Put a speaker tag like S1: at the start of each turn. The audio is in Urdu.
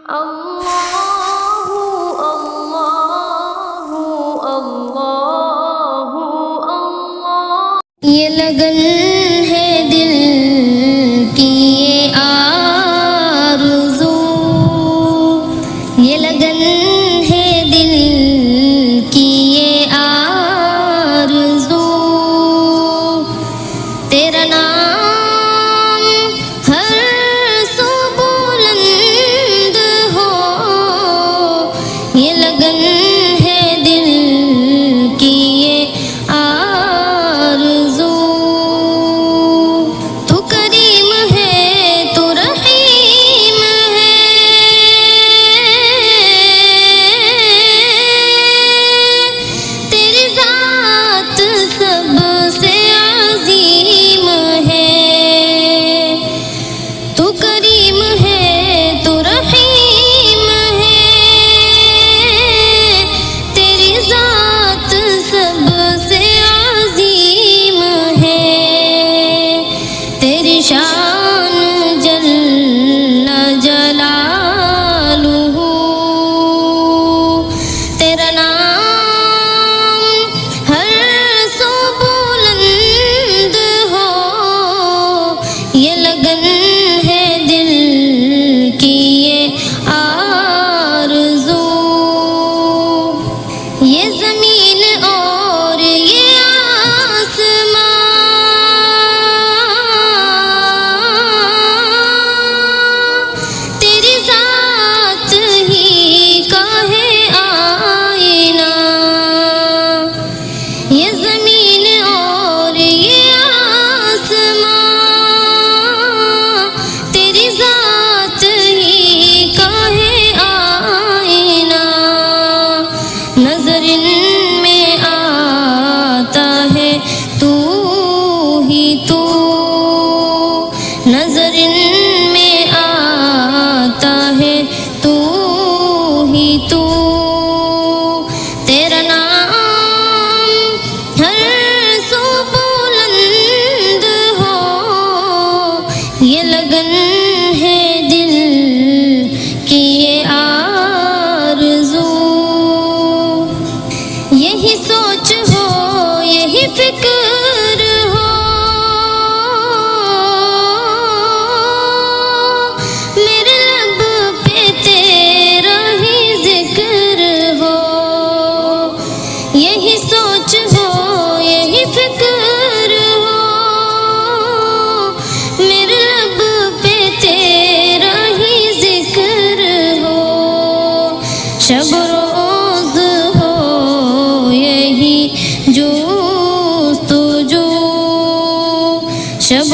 S1: اللہ اللہ اللہ اللہ، یہ لگن ہے دل کی یہ آرزو، یہ لگن ہے دل کی یہ آرزو، تیرا نام ہر سو بلند ہو، یہ لگن ہے دل کی یہ آرزو، تو کریم ہے تو رحیم ہے، تیری ذات سب سے عظیم ہے، تو کریم ہے تو رحیم ہے، تیری ذات سب سے عظیم ہے، تیری شان جل جلالہ، تیرا نام ہر سو بلند ہو، یہ لگن ہے دل کی یہ آرزو، یہ زمین اور یہ آسمان، تیری ذات ہی کا ہے آئینہ، یہ زمین اور یہ آسمان، تیری ذات ہی کا ہے آئینہ، نظر ان میں آتا ہے تو ہی تو، نظر ان میں آتا ہے تو ہی تو، تیرا نام ہر سو بلند ہو، یہ لگن ہے دل کی یہ آرزو، یہی سوچ ہو یہی فکر ہو، میرے لب پہ تیرا ہی ذکر ہو، یہی سوچ ہو یہی فکر ہو، میرے لب پہ تیرا ہی ذکر ہو، شب روز ہو یہی جستجو، شب